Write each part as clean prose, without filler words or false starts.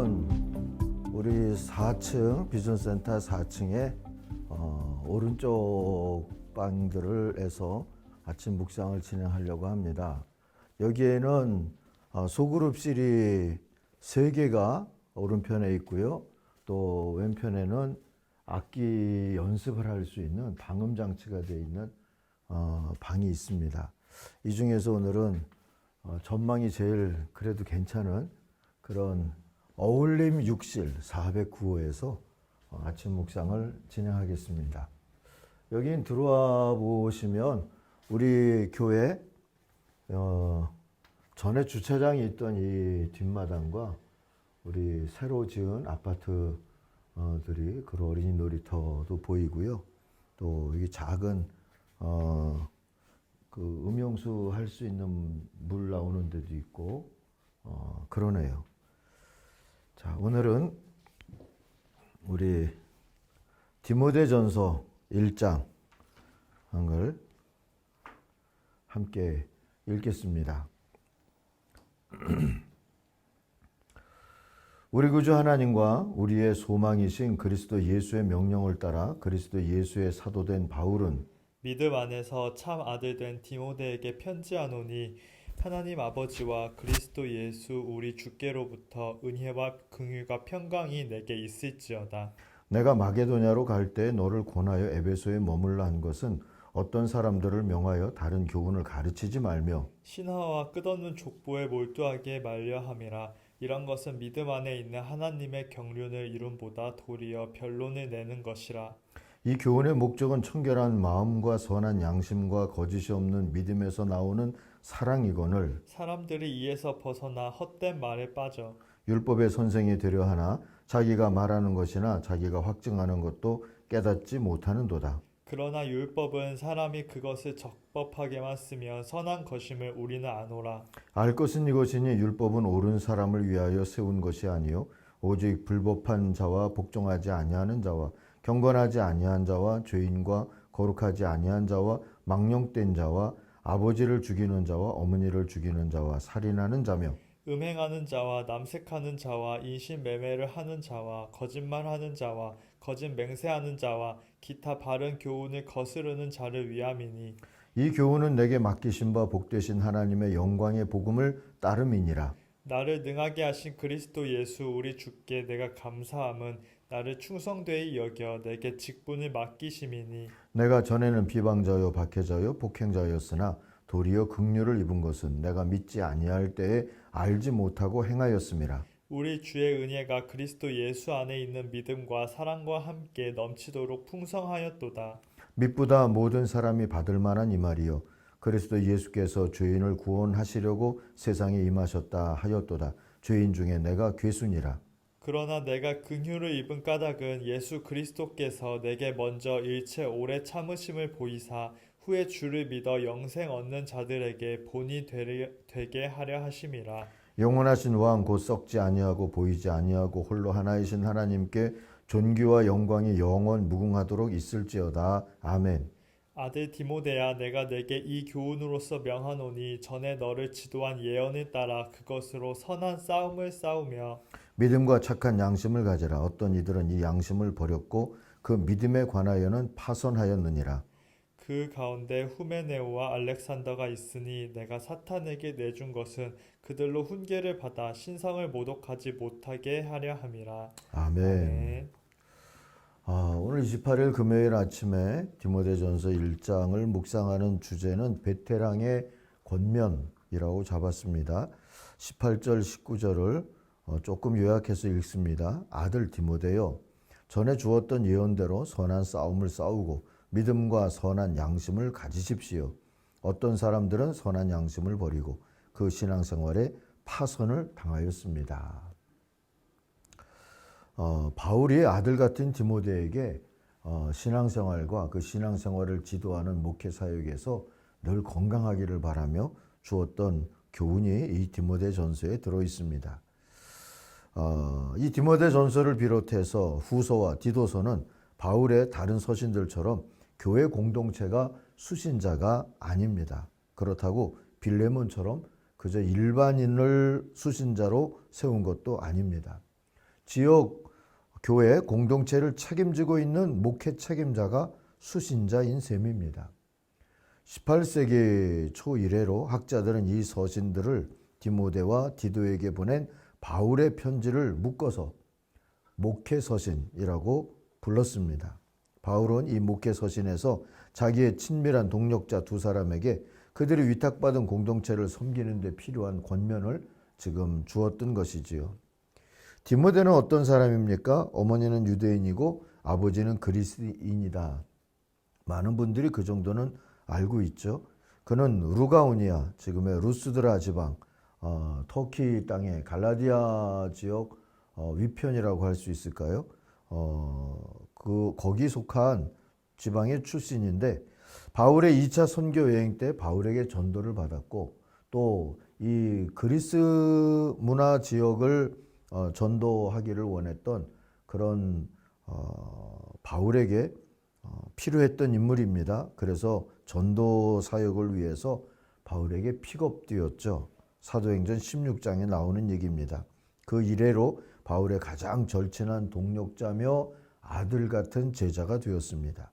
오늘은 우리 4층 비전센터 4층에 오른쪽 방들을 해서 아침 묵상을 진행하려고 합니다. 여기에는 소그룹실이 3개가 오른편에 있고요. 또 왼편에는 악기 연습을 할 수 있는 방음 장치가 되어 있는 방이 있습니다. 이 중에서 오늘은 전망이 제일 그래도 괜찮은 그런 어울림 6실 409호에서 아침 묵상을 진행하겠습니다. 여긴 들어와 보시면 우리 교회 전에 주차장이 있던 이 뒷마당과 우리 새로 지은 아파트들이 그런 어린이 놀이터도 보이고요. 또 여기 작은 그 음용수 할 수 있는 물 나오는 데도 있고 그러네요. 자, 오늘은 우리 디모데전서 1장 을 함께 읽겠습니다. 우리 구주 하나님과 우리의 소망이신 그리스도 예수의 명령을 따라 그리스도 예수의 사도된 바울은 믿음 안에서 참 아들 된 디모데에게 편지하노니 하나님 아버지와 그리스도 예수 우리 주께로부터 은혜와 긍휼과 평강이 내게 있을지어다. 내가 마게도냐로 갈 때 너를 권하여 에베소에 머물라 한 것은 어떤 사람들을 명하여 다른 교훈을 가르치지 말며 신하와 끝없는 족보에 몰두하게 말려 함이라. 이런 것은 믿음 안에 있는 하나님의 경륜을 이룬보다 도리어 변론을 내는 것이라. 이 교훈의 목적은 청결한 마음과 선한 양심과 거짓이 없는 믿음에서 나오는 사랑이거늘 사람들이 이에서 벗어나 헛된 말에 빠져 율법의 선생이 되려 하나 자기가 말하는 것이나 자기가 확증하는 것도 깨닫지 못하는도다. 그러나 율법은 사람이 그것을 적법하게만 쓰면 선한 것임을 우리는 아노라. 알 것은 이것이니 율법은 옳은 사람을 위하여 세운 것이 아니요 오직 불법한 자와 복종하지 아니하는 자와 경건하지 아니한 자와 죄인과 거룩하지 아니한 자와 망령된 자와 아버지를 죽이는 자와 어머니를 죽이는 자와 살인하는 자며 음행하는 자와 남색하는 자와 인신매매를 하는 자와 거짓말하는 자와 거짓 맹세하는 자와 기타 바른 교훈을 거스르는 자를 위함이니 이 교훈은 내게 맡기신 바 복되신 하나님의 영광의 복음을 따름이니라. 나를 능하게 하신 그리스도 예수 우리 주께 내가 감사함은 나를 충성되이 여겨 내게 직분을 맡기심이니 내가 전에는 비방자요 박해자요 폭행자였으나 도리어 긍휼을 입은 것은 내가 믿지 아니할 때에 알지 못하고 행하였음이라. 우리 주의 은혜가 그리스도 예수 안에 있는 믿음과 사랑과 함께 넘치도록 풍성하였도다. 믿보다 모든 사람이 받을 만한 이 말이요 그리스도 예수께서 죄인을 구원하시려고 세상에 임하셨다 하였도다. 죄인 중에 내가 괴순이라. 그러나 내가 긍휼을 입은 까닭은 예수 그리스도께서 내게 먼저 일체 오래 참으심을 보이사 후에 주를 믿어 영생 얻는 자들에게 본이 되게 하려 하심이라. 영원하신 왕 곧 썩지 아니하고 보이지 아니하고 홀로 하나이신 하나님께 존귀와 영광이 영원 무궁하도록 있을지어다. 아멘. 아들 디모데야, 내가 내게 이 교훈으로서 명하노니 전에 너를 지도한 예언을 따라 그것으로 선한 싸움을 싸우며 믿음과 착한 양심을 가지라. 어떤 이들은 이 양심을 버렸고 그 믿음에 관하여는 파손하였느니라. 그 가운데 후메네오와 알렉산더가 있으니 내가 사탄에게 내준 것은 그들로 훈계를 받아 신성을 모독하지 못하게 하려 함이라. 아멘. 아멘. 오늘 28일 금요일 아침에 디모데전서 1장을 묵상하는 주제는 베테랑의 권면이라고 잡았습니다. 18절 19절을 조금 요약해서 읽습니다. 아들 디모데여, 전에 주었던 예언대로 선한 싸움을 싸우고 믿음과 선한 양심을 가지십시오. 어떤 사람들은 선한 양심을 버리고 그 신앙생활에 파선을 당하였습니다. 바울이 아들 같은 디모데에게 신앙생활과 그 신앙생활을 지도하는 목회 사역에서 늘 건강하기를 바라며 주었던 교훈이 이 디모데 전서에 들어 있습니다. 이 디모데 전서를 비롯해서 후서와 디도서는 바울의 다른 서신들처럼 교회 공동체가 수신자가 아닙니다. 그렇다고 빌레몬처럼 그저 일반인을 수신자로 세운 것도 아닙니다. 지역 교회 공동체를 책임지고 있는 목회 책임자가 수신자인 셈입니다. 18세기 초 이래로 학자들은 이 서신들을 디모데와 디도에게 보낸 바울의 편지를 묶어서 목회서신이라고 불렀습니다. 바울은 이 목회서신에서 자기의 친밀한 동역자 두 사람에게 그들이 위탁받은 공동체를 섬기는 데 필요한 권면을 지금 주었던 것이지요. 디모데는 어떤 사람입니까? 어머니는 유대인이고 아버지는 그리스인이다. 많은 분들이 그 정도는 알고 있죠. 그는 루가오니아, 지금의 루스드라 지방, 터키 땅의 갈라디아 지역 위편이라고 할 수 있을까요? 거기 속한 지방의 출신인데 바울의 2차 선교 여행 때 바울에게 전도를 받았고 또 이 그리스 문화 지역을 전도하기를 원했던 그런 바울에게 필요했던 인물입니다. 그래서 전도 사역을 위해서 바울에게 픽업되었죠. 사도행전 16장에 나오는 얘기입니다. 그 이래로 바울의 가장 절친한 동역자며 아들 같은 제자가 되었습니다.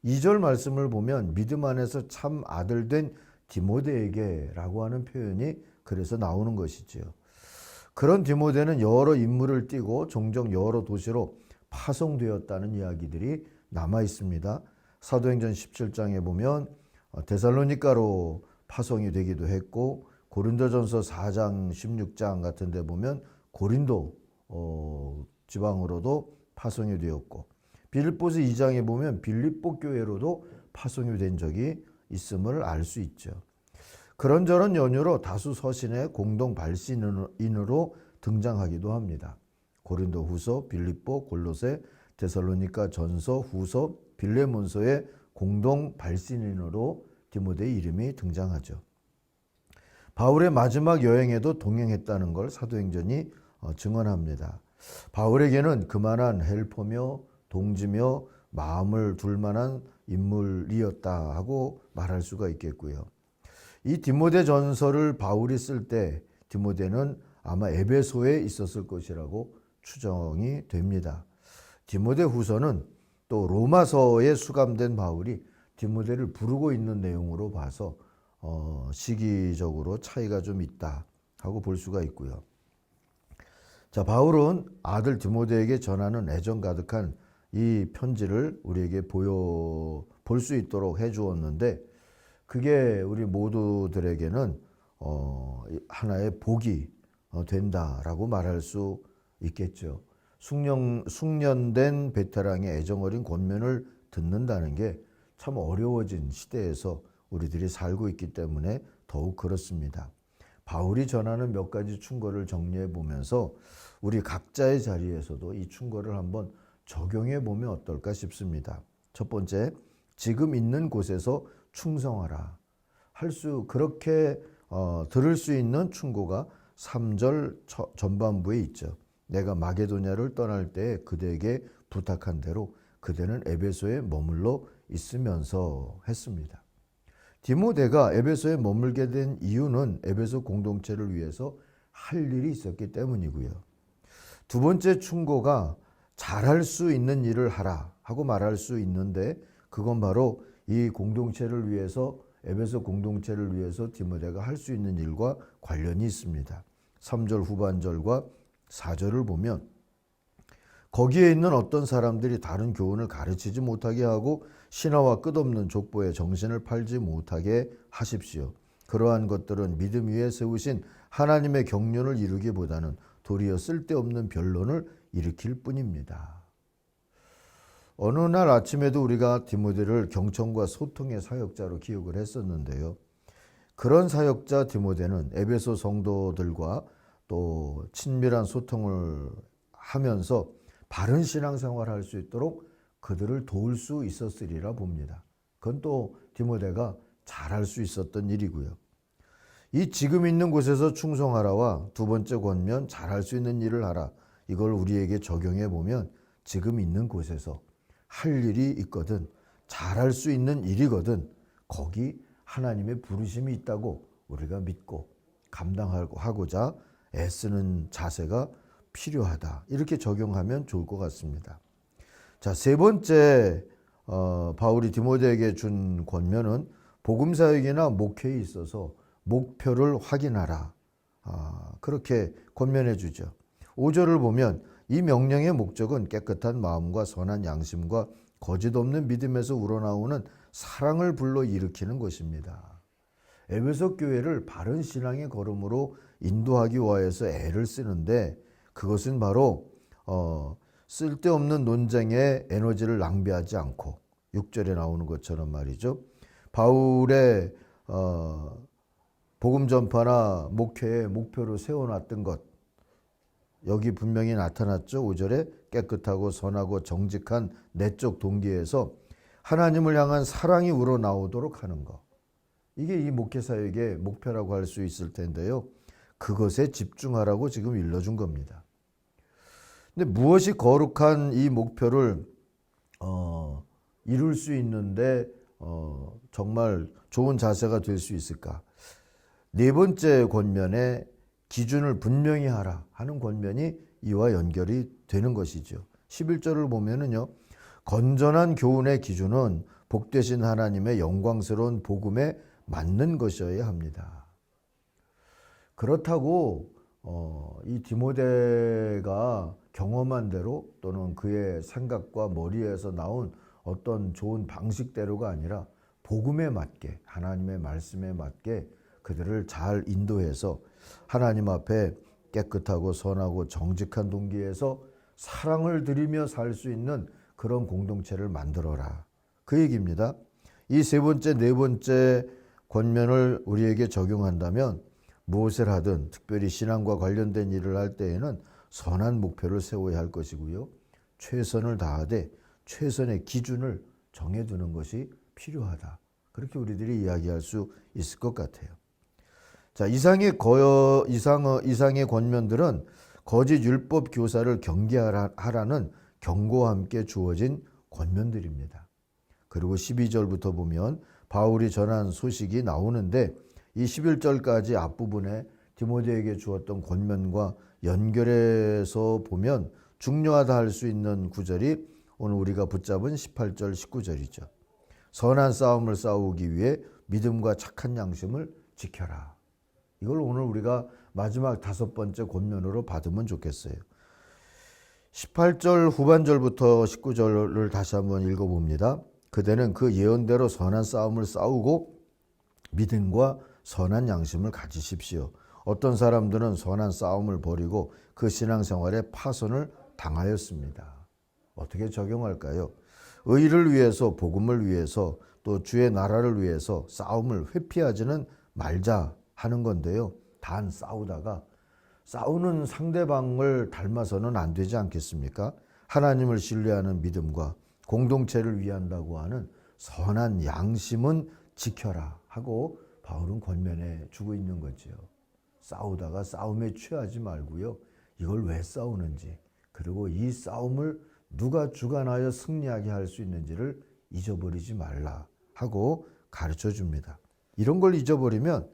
2절 말씀을 보면 믿음 안에서 참 아들 된 디모데에게 라고 하는 표현이 그래서 나오는 것이지요. 그런 디모데는 여러 임무를 띠고 종종 여러 도시로 파송되었다는 이야기들이 남아 있습니다. 사도행전 17장에 보면 데살로니가로 파송이 되기도 했고 고린도전서 4장 16장 같은 데 보면 고린도 지방으로도 파송이 되었고 빌립보서 2장에 보면 빌립보 교회로도 파송이 된 적이 있음을 알 수 있죠. 그런저런 연유로 다수 서신의 공동 발신인으로 등장하기도 합니다. 고린도 후서, 빌립보, 골로새, 데살로니가 전서, 후서, 빌레몬서의 공동 발신인으로 디모데의 이름이 등장하죠. 바울의 마지막 여행에도 동행했다는 걸 사도행전이 증언합니다. 바울에게는 그만한 헬퍼며 동지며 마음을 둘 만한 인물이었다 하고 말할 수가 있겠고요. 이 디모데 전서를 바울이 쓸 때 디모데는 아마 에베소에 있었을 것이라고 추정이 됩니다. 디모데 후서는 또 로마서에 수감된 바울이 디모데를 부르고 있는 내용으로 봐서 시기적으로 차이가 좀 있다 하고 볼 수가 있고요. 자, 바울은 아들 디모데에게 전하는 애정 가득한 이 편지를 우리에게 볼 수 있도록 해주었는데 그게 우리 모두들에게는 하나의 복이 된다라고 말할 수 있겠죠. 숙련된 베테랑의 애정어린 권면을 듣는다는 게 참 어려워진 시대에서 우리들이 살고 있기 때문에 더욱 그렇습니다. 바울이 전하는 몇 가지 충고를 정리해 보면서 우리 각자의 자리에서도 이 충고를 한번 적용해 보면 어떨까 싶습니다. 첫 번째, 지금 있는 곳에서 충성하라. 그렇게 들을 수 있는 충고가 3절 전반부에 있죠. 내가 마게도냐를 떠날 때 그대에게 부탁한 대로 그대는 에베소에 머물러 있으면서 했습니다. 디모데가 에베소에 머물게 된 이유는 에베소 공동체를 위해서 할 일이 있었기 때문이고요. 두 번째 충고가 잘할 수 있는 일을 하라 하고 말할 수 있는데 그건 바로 이 공동체를 위해서 에베소 공동체를 위해서 디모데가 할 수 있는 일과 관련이 있습니다. 3절 후반절과 4절을 보면 거기에 있는 어떤 사람들이 다른 교훈을 가르치지 못하게 하고 신화와 끝없는 족보에 정신을 팔지 못하게 하십시오. 그러한 것들은 믿음 위에 세우신 하나님의 경륜을 이루기보다는 도리어 쓸데없는 변론을 일으킬 뿐입니다. 어느 날 아침에도 우리가 디모데를 경청과 소통의 사역자로 기억을 했었는데요. 그런 사역자 디모데는 에베소 성도들과 또 친밀한 소통을 하면서 바른 신앙생활을 할 수 있도록 그들을 도울 수 있었으리라 봅니다. 그건 또 디모데가 잘할 수 있었던 일이고요. 이 지금 있는 곳에서 충성하라와 두 번째 권면 잘할 수 있는 일을 하라. 이걸 우리에게 적용해 보면 지금 있는 곳에서 할 일이 있거든 잘할 수 있는 일이거든 거기 하나님의 부르심이 있다고 우리가 믿고 감당하고자 애쓰는 자세가 필요하다. 이렇게 적용하면 좋을 것 같습니다. 자, 세 번째 바울이 디모데에게 준 권면은 복음사역이나 목회에 있어서 목표를 확인하라. 그렇게 권면해 주죠. 5절을 보면 이 명령의 목적은 깨끗한 마음과 선한 양심과 거짓 없는 믿음에서 우러나오는 사랑을 불러일으키는 것입니다. 에베소 교회를 바른 신앙의 걸음으로 인도하기 위해서 애를 쓰는데 그것은 바로 쓸데없는 논쟁에 에너지를 낭비하지 않고 6절에 나오는 것처럼 말이죠. 바울의 복음 전파나 목회의 목표로 세워놨던 것 여기 분명히 나타났죠. 5절에 깨끗하고 선하고 정직한 내적 동기에서 하나님을 향한 사랑이 우러나오도록 하는 것. 이게 이 목회사역의 목표라고 할 수 있을 텐데요. 그것에 집중하라고 지금 일러준 겁니다. 근데 무엇이 거룩한 이 목표를 이룰 수 있는데 정말 좋은 자세가 될 수 있을까? 네 번째 권면에 기준을 분명히 하라 하는 권면이 이와 연결이 되는 것이죠. 11절을 보면은요. 건전한 교훈의 기준은 복되신 하나님의 영광스러운 복음에 맞는 것이어야 합니다. 그렇다고 이 디모데가 경험한 대로 또는 그의 생각과 머리에서 나온 어떤 좋은 방식대로가 아니라 복음에 맞게 하나님의 말씀에 맞게 그들을 잘 인도해서 하나님 앞에 깨끗하고 선하고 정직한 동기에서 사랑을 드리며 살 수 있는 그런 공동체를 만들어라. 그 얘기입니다. 이 세 번째, 네 번째 권면을 우리에게 적용한다면 무엇을 하든 특별히 신앙과 관련된 일을 할 때에는 선한 목표를 세워야 할 것이고요. 최선을 다하되 최선의 기준을 정해두는 것이 필요하다. 그렇게 우리들이 이야기할 수 있을 것 같아요. 자, 이상의 권면들은 거짓 율법 교사를 경계하라는 경고와 함께 주어진 권면들입니다. 그리고 12절부터 보면 바울이 전한 소식이 나오는데 이 11절까지 앞부분에 디모데에게 주었던 권면과 연결해서 보면 중요하다 할 수 있는 구절이 오늘 우리가 붙잡은 18절, 19절이죠. 선한 싸움을 싸우기 위해 믿음과 착한 양심을 지켜라. 이걸 오늘 우리가 마지막 다섯 번째 권면으로 받으면 좋겠어요. 18절 후반절부터 19절을 다시 한번 읽어봅니다. 그대는 그 예언대로 선한 싸움을 싸우고 믿음과 선한 양심을 가지십시오. 어떤 사람들은 선한 싸움을 벌이고 그 신앙생활에 파손을 당하였습니다. 어떻게 적용할까요? 의를 위해서, 복음을 위해서, 또 주의 나라를 위해서 싸움을 회피하지는 말자 하는 건데요. 단 싸우다가 싸우는 상대방을 닮아서는 안 되지 않겠습니까? 하나님을 신뢰하는 믿음과 공동체를 위한다고 하는 선한 양심은 지켜라 하고 바울은 권면해 주고 있는 거죠. 싸우다가 싸움에 취하지 말고요. 이걸 왜 싸우는지, 그리고 이 싸움을 누가 주관하여 승리하게 할 수 있는지를 잊어버리지 말라 하고 가르쳐 줍니다. 이런 걸 잊어버리면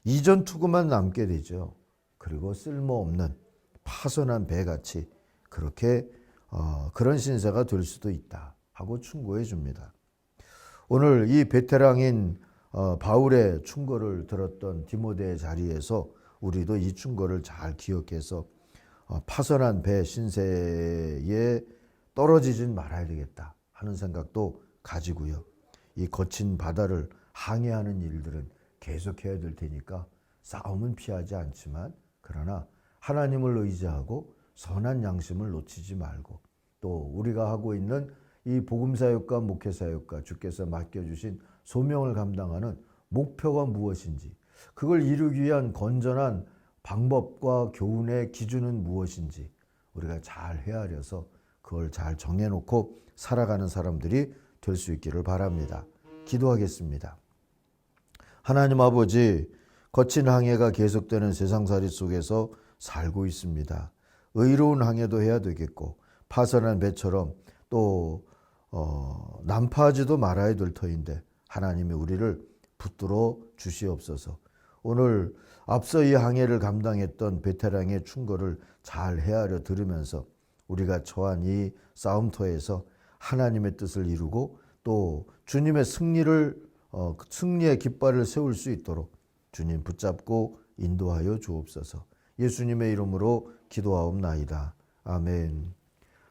이전 투구만 남게 되죠. 그리고 쓸모없는 파손한 배같이 그렇게 그런 신세가 될 수도 있다 하고 충고해 줍니다. 오늘 이 베테랑인 바울의 충고를 들었던 디모데의 자리에서 우리도 이 충고를 잘 기억해서 파손한 배 신세에 떨어지진 말아야 되겠다 하는 생각도 가지고요. 이 거친 바다를 항해하는 일들은 계속해야 될 테니까 싸움은 피하지 않지만 그러나 하나님을 의지하고 선한 양심을 놓치지 말고 또 우리가 하고 있는 이 복음사역과 목회사역과 주께서 맡겨주신 소명을 감당하는 목표가 무엇인지, 그걸 이루기 위한 건전한 방법과 교훈의 기준은 무엇인지 우리가 잘 헤아려서 그걸 잘 정해놓고 살아가는 사람들이 될 수 있기를 바랍니다. 기도하겠습니다. 하나님 아버지, 거친 항해가 계속되는 세상살이 속에서 살고 있습니다. 의로운 항해도 해야 되겠고 파선한 배처럼 또 난파하지도 말아야 될 터인데 하나님이 우리를 붙들어 주시옵소서. 오늘 앞서 이 항해를 감당했던 베테랑의 충고를 잘 헤아려 들으면서 우리가 처한 이 싸움터에서 하나님의 뜻을 이루고 또 주님의 승리의 깃발을 세울 수 있도록 주님 붙잡고 인도하여 주옵소서. 예수님의 이름으로 기도하옵나이다. 아멘.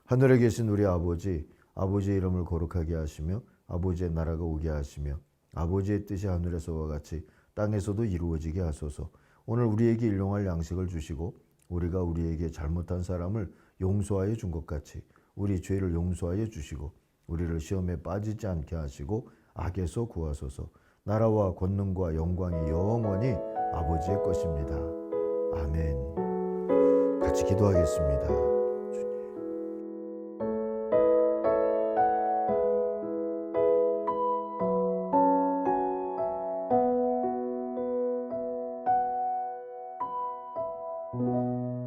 하늘에 계신 우리 아버지, 아버지의 이름을 거룩하게 하시며 아버지의 나라가 오게 하시며 아버지의 뜻이 하늘에서와 같이 땅에서도 이루어지게 하소서. 오늘 우리에게 일용할 양식을 주시고 우리가 우리에게 잘못한 사람을 용서하여 준 것 같이 우리 죄를 용서하여 주시고 우리를 시험에 빠지지 않게 하시고 악에서 구하소서. 나라와 권능과 영광이 영원히 아버지의 것입니다. 아멘. 같이 기도하겠습니다. 주님.